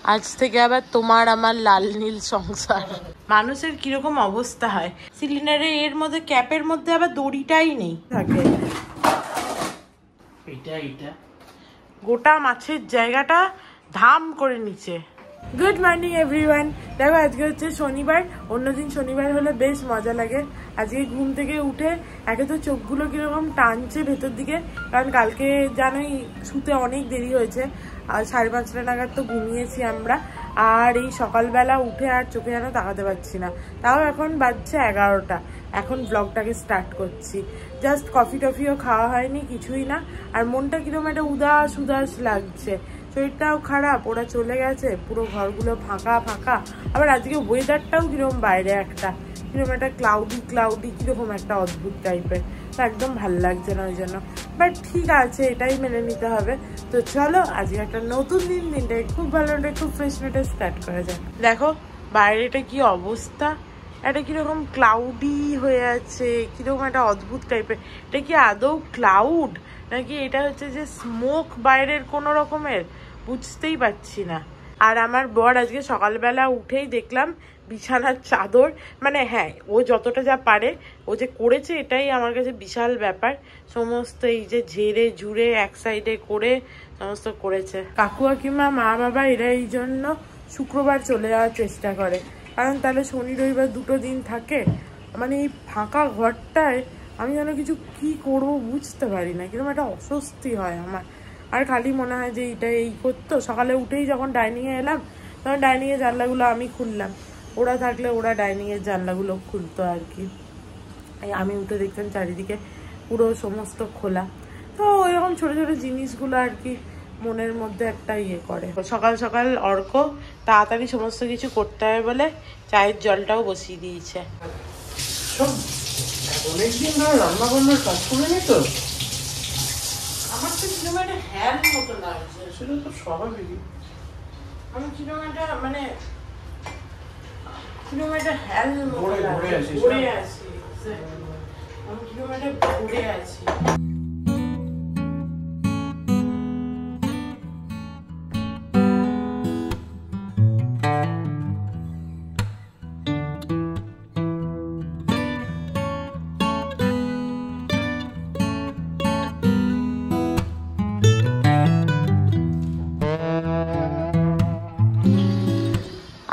আজ থেকে আবার তোমার আমার লাল নীল সংসার। মানুষের কিরকম অবস্থা হয়, সিলিন্ডারে এর মধ্যে ক্যাপের মধ্যে আবার দড়িটাই নেই থাকে। এটা গোটা মাছের জায়গাটা ধাম করে নিচে। Good morning everyone. দেখো আজকে হচ্ছে শনিবার, অন্যদিন শনিবার হলে বেশ মজা লাগে। আজকে ঘুম থেকে উঠে একে তো চোখগুলো কিরকম টানছে ভেতর দিকে, কারণ কালকে জানোই শুতে অনেক দেরি হয়েছে, আর 5:30 নাগাদ তো ঘুমিয়েছি আমরা। আর এই সকালবেলা উঠে আর চোখে যেন তাকাতে পারছি না। তাও এখন বাজছে 11টা, এখন ব্লগটাকে স্টার্ট করছি। জাস্ট কফি টফিও খাওয়া হয়নি, কিছুই না। আর মনটা কিরকম একটা উদাস উদাস লাগছে, শরীরটাও খারাপ, ওরা চলে গেছে, পুরো ঘরগুলো ফাঁকা ফাঁকা। আবার আজকে ওয়েদারটাও কিরকম বাইরে একটা কিরকম একটা ক্লাউডি কিরকম একটা অদ্ভুত টাইপের, তো একদম ভাল লাগছে না ওই জন্য। বাট ঠিক আছে, এটাই মেনে নিতে হবে। তো চলো আজকে একটা নতুন দিনটাকে খুব ভালো একটু ফ্রেশ নোটে স্টার্ট করা যায়। দেখো বাইরেটা কি অবস্থা, এটা কিরকম ক্লাউডি হয়ে আছে, কিরকম একটা অদ্ভুত টাইপের। এটা কি আদৌ ক্লাউড নাকি এটা হচ্ছে যে স্মোক বাইরের কোনো রকমের, বুঝতেই পারছি না। আর আমার বর আজকে সকালবেলা উঠেই দেখলাম বিছানার চাদর, মানে হ্যাঁ ও যতটা যা পারে ও যে করেছে এটাই আমার কাছে বিশাল ব্যাপার। সমস্ত এই যে ঝেড়ে ঝুড়ে এক সাইডে করে সমস্ত করেছে। কাকু কাকিমা মা বাবা এরা এই জন্য শুক্রবার চলে যাওয়ার চেষ্টা করে, কারণ তাহলে শনি রবিবার দুটো দিন থাকে। মানে এই ফাঁকা ঘরটায় আমি যেন কিছু কি করবো বুঝতে পারি না, কিরকম একটা অস্বস্তি হয় আমার। আর খালি মনে হয় যে এইটা এই করতো। সকালে উঠেই যখন ডাইনিংয়ে এলাম তখন ডাইনিংয়ের জানলাগুলো আমি খুললাম, ওরা থাকলে ওরা ডাইনিংয়ের জানলাগুলো খুলতো আর কি। আমি উঠে দেখতাম চারিদিকে পুরো সমস্ত খোলা। তো ওইরকম ছোটো ছোটো জিনিসগুলো আর কি মনের মধ্যে একটা ইয়ে করে। সকাল সকাল অর্ক তাড়াতাড়ি সমস্ত কিছু করতে হবে বলে চায়ের জলটাও বসিয়ে দিয়েছে। অনেকদিন ধরে রান্না বান্নার কাজ করে নি তো, আমার তো কিরকম একটা হ্যাল মতো লাগছে। সেটা তো স্বাভাবিক, আমি কিরকম একটা মানে কিরকম একটা হ্যাল মতো লাগছে, ঘুরে আছি আমি কিরকম একটা ঘুরে আছি।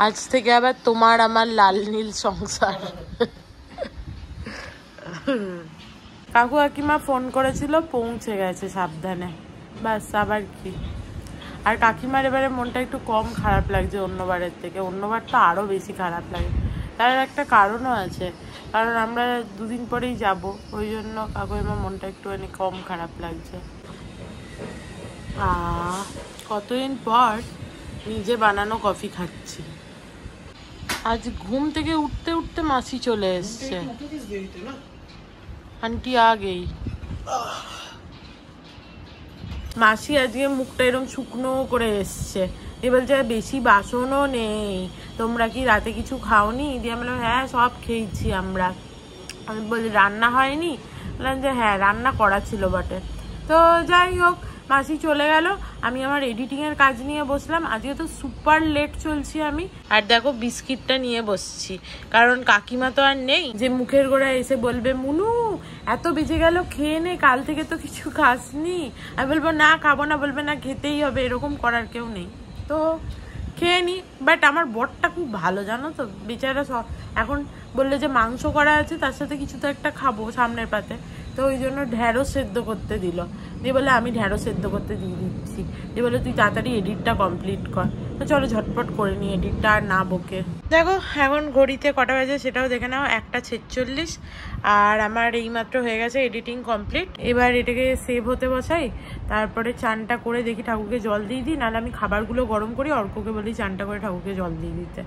আজ থেকে আবার তোমার আমার লাল নীল সংসার। কাকু কাকিমা ফোন করেছিল, পৌঁছে গেছে সাবধানে, ব্যাস আবার কি। আর কাকিমার এবারে মনটা একটু কম খারাপ লাগছে অন্যবারের থেকে, অন্যবার তো আরও বেশি খারাপ লাগে। তার একটা কারণও আছে, কারণ আমরা দুদিন পরেই যাব, ওই জন্য কাকুমার মনটা একটুখানি কম খারাপ লাগছে। কতদিন পর নিজে বানানো কফি খাচ্ছি। আজ ঘুম থেকে উঠতে উঠতে মাসি চলে এসছে, আন্টি আগেই। মাসি আজকে মুখটা এরকম শুকনো করে এসছে, দিয়ে বলছে বেশি বাসনও নেই, তোমরা কি রাতে কিছু খাওনি? দিয়ে আমি বললাম হ্যাঁ সব খেয়েছি আমরা। আমি বলি রান্না হয়নি? বললাম যে হ্যাঁ রান্না করা ছিল বটে। তো যাই হোক, মাসি চলে গেল, আমি আমার এডিটিংয়ের কাজ নিয়ে বসলাম। আজকে তো সুপার লেট চলছি আমি। আর দেখো বিস্কিটটা নিয়ে বসছি, কারণ কাকিমা তো আর নেই যে মুখের গোড়ায় এসে বলবে মুনু এত বেজে গেল খেয়ে নে, কাল থেকে তো কিছু খাসনি। আমি বলবো না খাবো না, বলবে না খেতেই হবে, এরকম করার কেউ নেই, তো খেয়ে নি। বাট আমার বরটা খুব ভালো জানো তো, বেচারা এখন বললে যে মাংস করা আছে তার সাথে কিছু তো একটা খাবো সামনের পাতে, তো ওই জন্য ঢ্যাঁড়স সেদ্ধ করতে দিল। দিয়ে বলে আমি ঢ্যাঁড়স সেদ্ধ করতে দিয়ে দিচ্ছি। দিয়ে বলে তুই তাড়াতাড়ি এডিটটা কমপ্লিট কর। তো চলো ঝটপট করে নিই এডিটটা, আর না বকে। দেখো এখন ঘড়িতে কটা বাজে সেটাও দেখে নাও, 1:46। আর আমার এইমাত্র হয়ে গেছে এডিটিং কমপ্লিট। এবার এটাকে সেভ হতে বসাই, তারপরে চানটা করে দেখি ঠাকুরকে জল দিয়ে দিই, নাহলে আমি খাবারগুলো গরম করি, অর্ককে বলি চানটা করে ঠাকুরকে জল দিয়ে দিতে।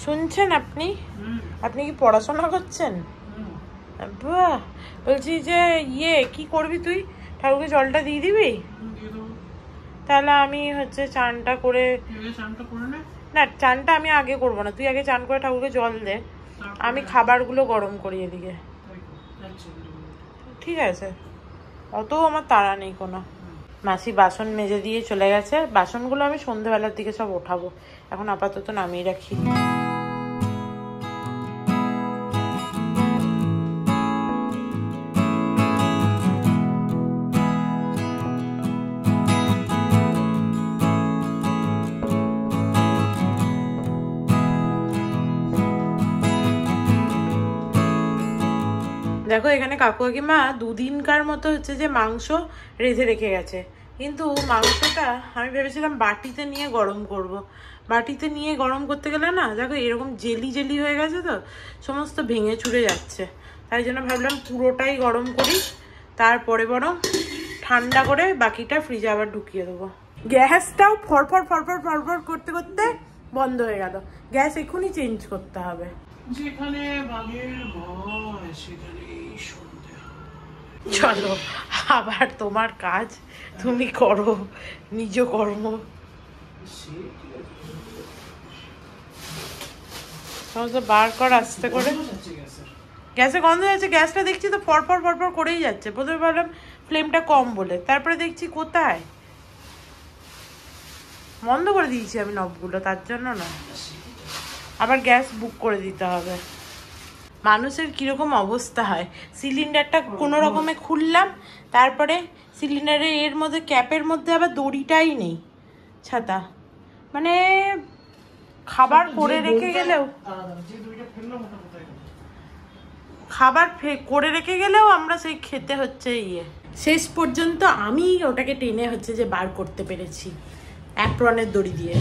শুনছেন আপনি? আপনি কি পড়াশোনা করছেন? বাহ, বলছি যে ইয়ে কি করবি তুই, ঠাকুরকে জলটা দিয়ে দিবি? তাহলে আমি হচ্ছে চানটা করে, না চানটা আমি আগে করবো না, তুই আগে চান করে ঠাকুরকে জল দে, আমি খাবারগুলো গরম করি এদিকে। ঠিক আছে, অত আমার তাড়া নেই কোনো। মাসি বাসন মেজে দিয়ে চলে গেছে। বাসনগুলো আমি সন্ধ্যেবেলার দিকে সব ওঠাবো, এখন আপাতত নামিয়ে রাখি। দেখো এখানে কাকু কাকিমা দুদিনকার মতো হচ্ছে যে মাংস রেঁধে রেখে গেছে, কিন্তু মাংসটা আমি ভেবেছিলাম বাটিতে নিয়ে গরম করব। বাটিতে নিয়ে গরম করতে গেলে না দেখো এরকম জেলি জেলি হয়ে গেছে, তো সমস্ত ভেঙে চুরে যাচ্ছে। তাই জন্য ভাবলাম পুরোটাই গরম করি, তারপরে বরং ঠান্ডা করে বাকিটা ফ্রিজে আবার ঢুকিয়ে দেবো। গ্যাসটাও ফরফর ফরফর ফরফর করতে করতে বন্ধ হয়ে গেল। গ্যাস এখনই চেঞ্জ করতে হবে। যেখানে বাঘের ভয় সেখানে চলো আবার তোমার কাজ তুমি করো, নিজ কর্ম। বার কর আস্তে করে। গ্যাসে গন্ধ যাচ্ছে, গ্যাসটা দেখছি তো ফরফর ফরফর করেই যাচ্ছে। প্রথমে ভাবলাম ফ্লেমটা কম বলে, তারপরে দেখছি কোথায় বন্ধ করে দিয়েছি আমি নবগুলো, তার জন্য না। আবার গ্যাস বুক করে দিতে হবে। মানুষের কিরকম অবস্থা হয়, সিলিন্ডারটা কোনো রকমে খুললাম, তারপরে সিলিন্ডারের এর মধ্যে ক্যাপের মধ্যে আবার দড়িটাই নেই, ছাতা। মানে খাবার করে রেখে গেলেও আমরা সেই খেতে হচ্ছে শেষ পর্যন্ত আমি ওটাকে টেনে হচ্ছে যে বার করতে পেরেছি অ্যাপ্রনের দড়ি দিয়ে।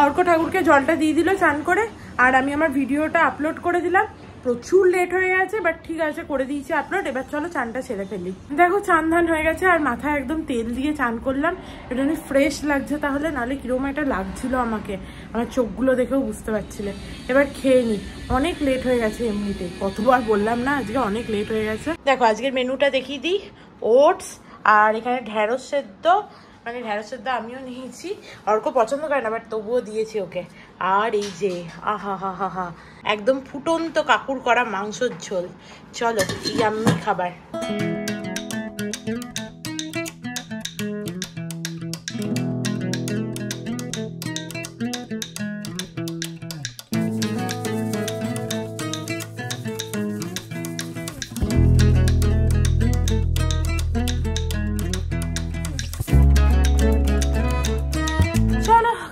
অর্ক ঠাকুরকে জলটা দিয়ে দিল চান করে, আর আমি আমার ভিডিওটা আপলোড করে দিলাম। প্রচুর লেট হয়ে গেছে, বাট ঠিক আছে করে দিয়েছি আপলোড। এবার চলো চানটা ছেড়ে ফেলি। দেখো চান ধান হয়ে গেছে, আর মাথায় একদম তেল দিয়ে চান করলাম। এটা অনেক ফ্রেশ লাগছে, তাহলে নাহলে কিরকম একটা লাগছিল আমাকে, আমার চোখগুলো দেখেও বুঝতে পারছিলে। এবার খেয়ে নি, অনেক লেট হয়ে গেছে এমনিতে, কতবার বললাম না আজকে অনেক লেট হয়ে গেছে। দেখো আজকের মেনুটা দেখিয়ে দিই। ওটস আর এখানে ঢেঁড়স সেদ্ধ, মানে ঢেঁড়স সেদ্ধ আমিও নিয়েছি, অর্ক পছন্দ করে না বাট তবুও দিয়েছি ওকে। আর এই যে আহা হা হা হা একদম ফুটন্ত কাকুর করা মাংসের ঝোল। চলো ইয়াম্মি খাবার।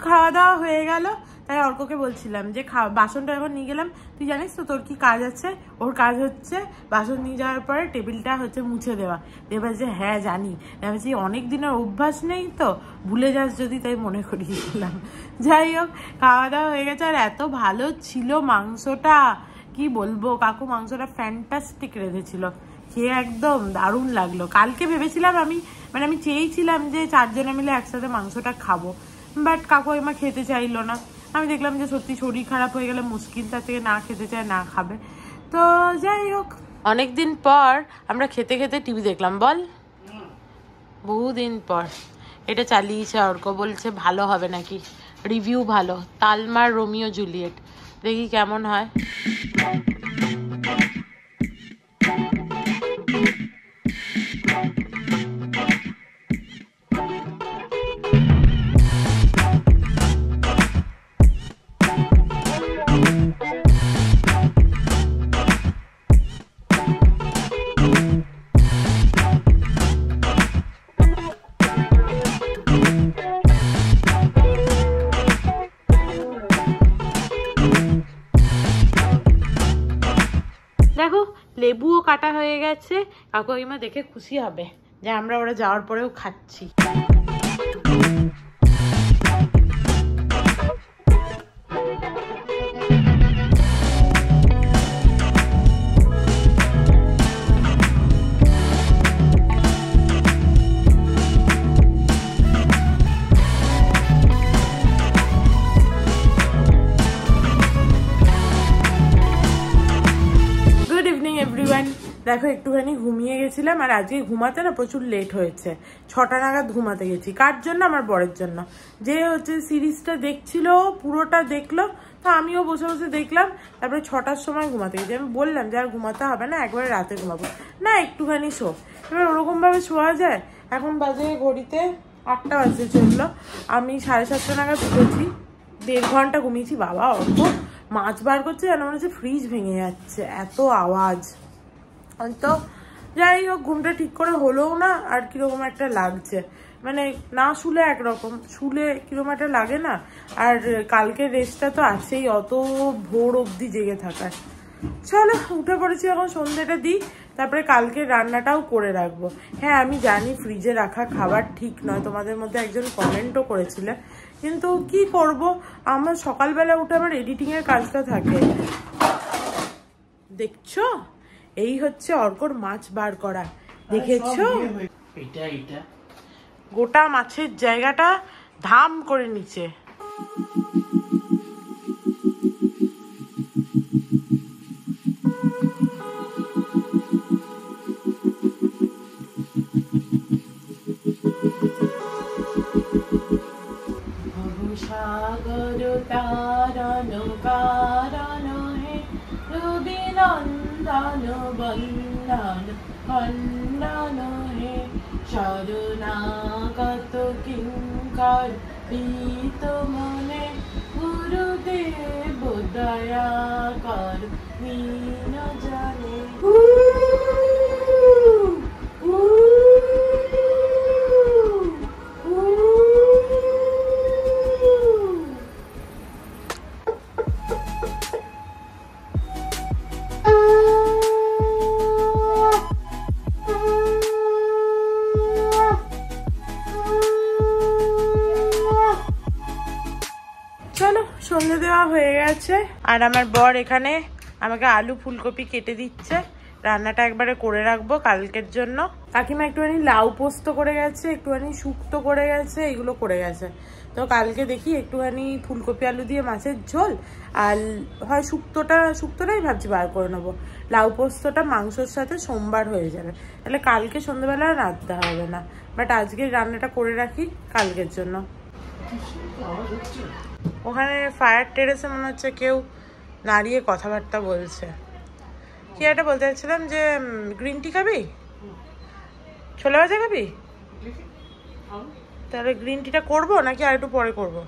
খাওয়া দাওয়া হয়ে গেল, তাই অর্ককে বলছিলাম যে বাসনটা এখন নিয়ে গেলাম, তুই জানিস তো তোর কি কাজ আছে? ওর কাজ হচ্ছে বাসন নিয়ে যাওয়ার পরে টেবিলটা হচ্ছে মুছে দেওয়া। এবার যে হ্যাঁ জানি, ভেবেছি অনেক দিনের অভ্যাস নেই তো ভুলে যাস যদি, তাই মনে করিয়ে দিলাম। যাই হোক খাওয়া দাওয়া হয়ে গেছে, আর এত ভালো ছিল মাংসটা কি বলবো। কাকু মাংসটা ফ্যান্টাস্টিক রেঁধেছিল, খেয়ে একদম দারুণ লাগলো। কালকে ভেবেছিলাম আমি চেয়েছিলাম যে 4 জনে মিলে একসাথে মাংসটা খাবো, বাট কাকু আমার খেতে চাইলো না। আমি দেখলাম যে সত্যি শরীর খারাপ হয়ে গেলে মুশকিল, তার থেকে না খেতে চায় না খাবে। তো যাই হোক অনেকদিন পর আমরা খেতে খেতে টিভি দেখলাম, বল বহুদিন পর। এটা চালিয়েছে অর্ক, বলছে ভালো হবে নাকি, রিভিউ ভালো, তালমার রোমিও জুলিয়েট, দেখি কেমন হয়। দেখো লেবুও কাটা হয়ে গেছে, কাকু কাকিমা দেখে খুশি হবে যে আমরা ওরা যাওয়ার পরেও খাচ্ছি। দেখো একটুখানি ঘুমিয়ে গেছিলাম, আর আজকে ঘুমাতে না প্রচুর লেট হয়েছে। 6টা নাগাদ ঘুমাতে গেছি। কার জন্য? আমার বরের জন্য। যে হচ্ছে সিরিজটা দেখছিল পুরোটা দেখলো, তো আমিও বসে বসে দেখলাম। তারপরে 6টার সময় ঘুমাতে গেছি। আমি বললাম যে আর ঘুমাতে হবে না, একবারে রাতে ঘুমাবো না, একটুখানি শো। এবার ওরকম ভাবে শোয়া যায়? এখন বাজে ঘড়িতে 8টা বাজতে চললো। আমি 7:30 নাগাদ উঠেছি, 1.5 ঘন্টা ঘুমিয়েছি। বাবা অত মাছ বার করছে যেন মনে হচ্ছে ফ্রিজ ভেঙে যাচ্ছে, এত আওয়াজ। তো যাই হোক, ঘুমটা ঠিক করে হলোও না, আর কিরকম একটা লাগছে, মানে না শুলে একরকম, শুলে কিরকম একটা লাগে না। আর কালকের রেস্টটা তো আছেই, অত ভোর অবধি জেগে থাকার। চলো উঠে পড়েছি, এখন সন্ধ্যেটা দিই, তারপরে কালকে রান্নাটাও করে রাখবো। হ্যাঁ আমি জানি ফ্রিজে রাখা খাবার ঠিক নয়, তোমাদের মধ্যে একজন কমেন্টও করেছিলে, কিন্তু কি করব, আমার সকালবেলা উঠে আমার এডিটিং এর কাজটা থাকে। দেখছো, এই হচ্ছে অর্কর মাছ বার করা, দেখেছো? গোটা মাছের জায়গাটা ধাম করে নিচে। সাগর তারণ কারণ হে রবি নন্দন বন্দন খণ্ডন হে শরণাগত কিঙ্কর প্রীত মনে গুরুদেব দয়া কর দীন জনে। চলো সন্ধ্যে দেওয়া হয়ে গেছে, আর আমার বর এখানে আমাকে আলু ফুলকপি কেটে দিচ্ছে। রান্নাটা একবারে করে রাখবো কালকের জন্য। কাকিমা একটুখানি লাউ পোস্ত করে গেছে, একটুখানি শুক্তো করে গেছে, এগুলো করে গেছে। তো কালকে দেখি একটুখানি ফুলকপি আলু দিয়ে মাছের ঝোল, আর হয় শুক্তোটাই ভাবছি বার করে নেবো। লাউ পোস্তটা মাংসর সাথে সোমবার হয়ে যাবে, তাহলে কালকে সন্ধ্যেবেলা রাঁধতে হবে না। বাট আজকে রান্নাটা করে রাখি কালকের জন্য। ওখানে ফায়ার টেরেসে মনে হচ্ছে কেউ দাঁড়িয়ে কথাবার্তা বলছে। কি একটা বলতে চাচ্ছিলাম যে গ্রিন টি খাবি, ছোলা ভাজা খাবি? তাহলে গ্রিন টিটা করবো নাকি আর একটু পরে করবো?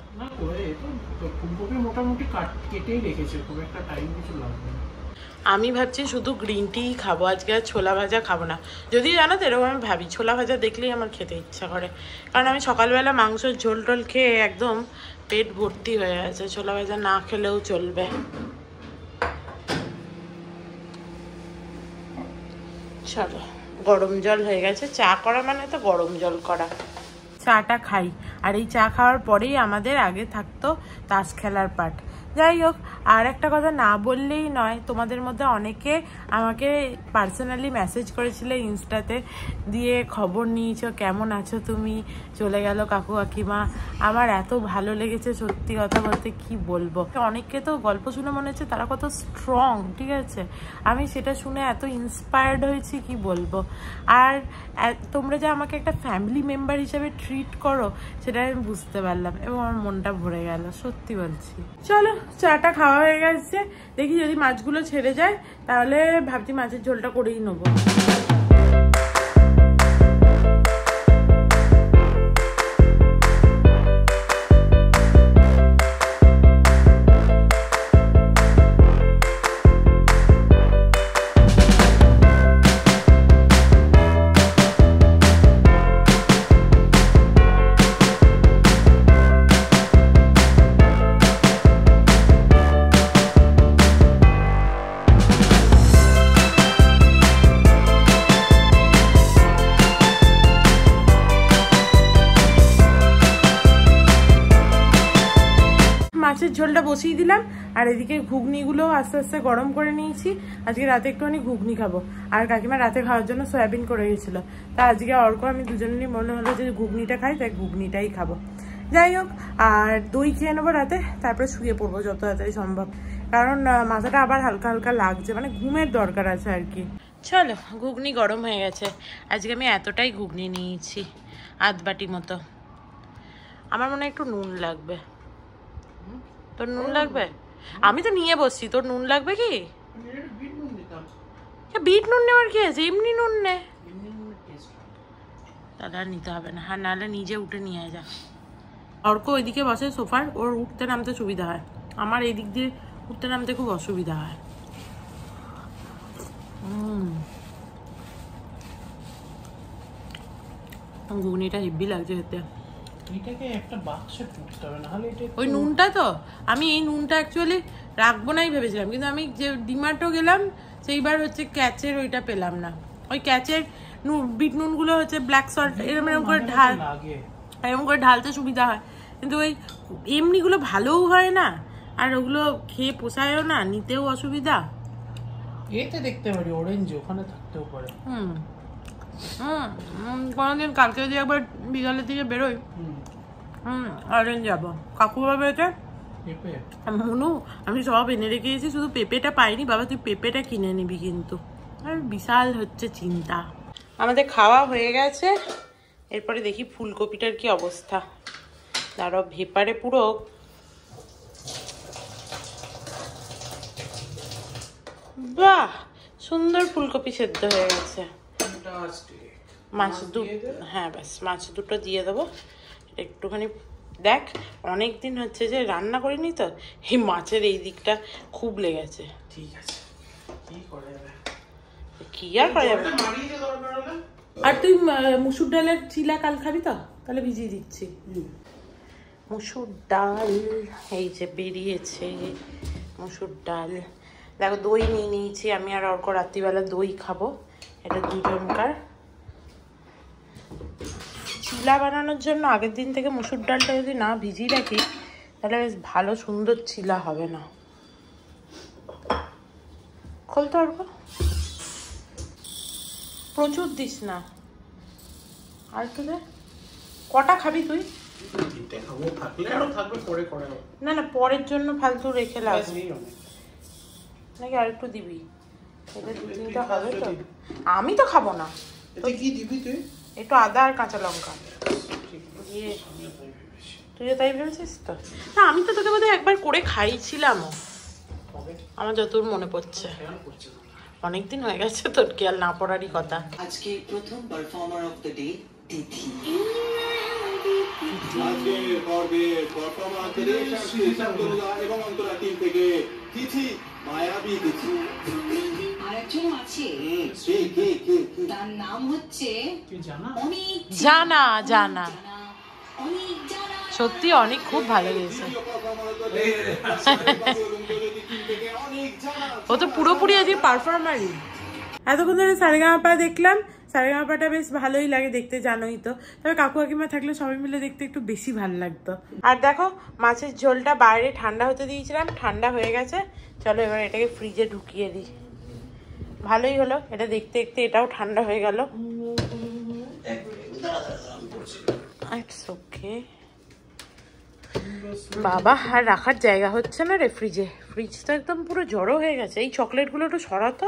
আমি ভাবছি শুধু গ্রিন টি খাবো আজকে, আর ছোলা ভাজা খাবো না। যদিও জানো তো এরকম আমি ভাবি, ছোলা ভাজা দেখলেই আমার খেতে ইচ্ছা করে, কারণ আমি সকালবেলা মাংসের ঝোল টোল খেয়ে একদম পেট ভর্তি হয়ে আছে, ছোলা ভাজা না খেলেও চলবে। চলো, গরম জল হয়ে গেছে, চা করা মানে তো গরম জল করা। চাটা খাই, আর এই চা খাওয়ার পরেই আমাদের আগে থাকতো তাস খেলার পাঠ। যাই হোক, আর একটা কথা না বললেই নয়, তোমাদের মধ্যে অনেকে আমাকে পার্সোনালি মেসেজ করেছিলে ইনস্টাতে, দিয়ে খবর নিয়েছো, কেমন আছো তুমি, চলে গেল কাকু কাকিমা। আমার এত ভালো লেগেছে, সত্যি কথা বলতে কি বলবো। অনেককে তো গল্প শুনে মনে হচ্ছে তারা কত স্ট্রং, ঠিক আছে, আমি সেটা শুনে এত ইন্সপায়ার্ড হয়েছি কি বলবো। আর তোমরা যে আমাকে একটা ফ্যামিলি মেম্বার হিসেবে ট্রিট করো, সেটা আমি বুঝতে পারলাম, এবং আমার মনটা ভরে গেল, সত্যি বলছি। চলো চাটা খাওয়া হয়ে গেছে, দেখি যদি মাছগুলো ছেড়ে যায় তাহলে ভাবছি মাছের ঝোলটা করেই নেবো। মাছের ঝোলটা বসিয়ে দিলাম, আর এদিকে ঘুগনিগুলো আস্তে আস্তে গরম করে নিয়েছি। আজকে রাতে একটুখানি ঘুগনি খাবো, আর কাকিমা রাতে খাওয়ার জন্য সয়াবিন করে গেছিল, তা আজকে অর্ক আমি দুজনেরই মনে হলো যে ঘুগনিটা খাই, তাই ঘুগনিটাই খাবো। যাই হোক, আর দই খেয়ে নেবো রাতে, তারপরে শুয়ে পড়বো যত তাড়াতাড়ি সম্ভব, কারণ মাথাটা আবার হালকা হালকা লাগছে, মানে ঘুমের দরকার আছে আর কি। চলো, ঘুগনি গরম হয়ে গেছে। আজকে আমি এতটাই ঘুগনি নিয়েছি, আধ বাটি মতো। আমার মনে হয় একটু নুন লাগবে। তোর নুন লাগবে? আমি তো নিয়ে বসছি, তোর নুন লাগবে কি? বিট নুন নেওয়ার কি আছে, এমনি নুন নে। তাহলে আর নিতে হবে না, আর নাহলে নিজে উঠে নিয়ে যা। অর্ক ওইদিকে বসে সোফার, ওর উঠতে নামতে সুবিধা হয়। আমার এই দিক দিয়ে উঠতে নামতে খুব অসুবিধা হয়। ঘুগনিটা হেভি লাগছে খেতে। এটাকে একটা বাক্সে পুড়তে হবে, নাহলে এটা ওই নুনটা তো আমি এই নুনটা অ্যাকচুয়ালি রাখবো নাই ভেবেছিলাম, কিন্তু আমি যে ডিমার্টও গেলাম সেইবার হচ্ছে ক্যাচের ওইটা পেলাম না। ওই ক্যাচের বিট নুনগুলো হচ্ছে ব্ল্যাক সল্ট এরকম করে ঢালতে সুবিধা হয়, কিন্তু ওই এমনিগুলো ভালোও হয় না, আর ওগুলো খেয়ে পোষায়ও না, নিতেও অসুবিধা। এতে দেখতে পারি অরেঞ্জ ওখানে থাকতেও পারে। কোনোদিন কালকে যদি একবার বিকালের দিকে বেরোই, অরেঞ্জ যাবো। কাকু বাবা এটা মনু আমি সব এনে রেখেছি, শুধু পেঁপেটা পাইনি। বাবা তুই পেঁপেটা কিনে নিবি কিন্তু, আর বিশাল হচ্ছে চিন্তা। আমাদের খাওয়া হয়ে গেছে, এরপরে দেখি ফুলকপিটার কি অবস্থা। তারও ভেপারে পুরো বাহ, সুন্দর ফুলকপি সেদ্ধ হয়ে গেছে। মাছ হ্যাঁ ব্যাস, মাছ দুটো দিয়ে দেবো একটুখানি। দেখ অনেকদিন হচ্ছে যে রান্না করিনি, তো এই মাছের এই দিকটা খুব লেগেছে। ঠিক আছে, কি আর করা যাবে। আর তুই মুসুর ডালের চিলা কাল খাবি তো? তাহলে ভিজিয়ে দিচ্ছি। মুসুর ডাল এই যে বেরিয়েছে, মুসুর ডাল। দেখো দই নিয়ে নিয়েছি আমি আর অর্ক, রাত্রিবেলা দই খাবো। এটা দুজনকার। চিলা বানানোর জন্য আগের দিন থেকে মুসুর ডালটা যদি না ভিজিয়ে রাখি, তাহলে বেশ ভালো সুন্দর চিলা হবে না। খোলতো অর্ক, প্রচুর দিস না। আর একটু দে। কটা খাবি তুই? না না, পরের জন্য ফালতু রেখে লাগবে নাকি আর একটু দিবি? এটা দু তিনটা হবে তো। আমি তো খাবো না। কি দিবি তুই? একটু আদা আর কাঁচা লঙ্কা দিয়ে। তুইও তাই ভেবেছিস তো? না আমি তো তোকে বোধহয় একবার করে খাইছিলাম, আমার যতদূর মনে পড়ছে। অনেকদিন হয়ে গেছে, তোর খেয়াল না পড়ারই কথা। আজকে প্রথম পারফর্মার অফ দ্য ডে তিথি। আজকে পর্বে পারফর্মার এবং অন্তরা টিম থেকে তিথি, মায়াবী তিথি। আরেকজন আছে, তার নাম হচ্ছে জানা। জানা সত্যি অনেক খুব ভালো গেছে। ও তো পুরোপুরি আজকে পারফর্মারই। এতক্ষণ ধরে সারেগামাপা দেখলাম, সারেগামাপাটা বেশ ভালোই লাগে দেখতে, জানোই তো। তবে কাকু কাকিমা থাকলে সবাই মিলে দেখতে একটু বেশি ভালো লাগতো। আর দেখো মাছের ঝোলটা বাইরে ঠান্ডা হতে দিয়েছিলাম, ঠান্ডা হয়ে গেছে। চলো এবার এটাকে ফ্রিজে ঢুকিয়ে দিই। ভালোই হলো, এটা দেখতে দেখতে এটাও ঠান্ডা হয়ে গেল। It's okay. বাবা আর রাখার জায়গা হচ্ছে না রে ফ্রিজে। ফ্রিজ তো একদম পুরো জড়ো হয়ে গেছে। এই চকলেটগুলো একটু সরাতো।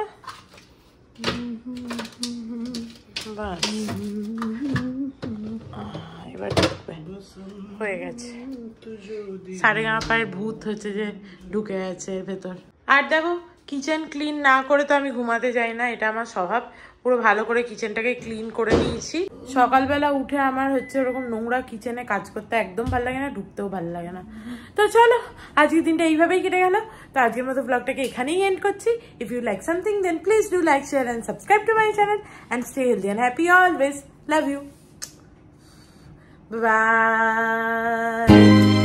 বাস এবার ঢুকবে, হয়ে গেছে। সারেগামাপার ভূত হচ্ছে যে ঢুকে গেছে ভেতর। আর দেখো কিচেন ক্লিন না করে তো আমি ঘুমাতে যাই না, এটা আমার স্বভাব। পুরো ভালো করে কিচেনটাকে ক্লিন করে নিয়েছি। সকালবেলা উঠে আমার হচ্ছে ওরকম নোংরা কিচেনে কাজ করতে একদম ভালো লাগে না, ঢুকতেও ভালো লাগে না। তো চলো আজকের দিনটা এইভাবেই কেটে গেল। তো আজকের মতো ব্লগটাকে এখানেই এন্ড করছি। If you like something then please do like, share and subscribe to my channel and stay healthy and happy always. Love you, by.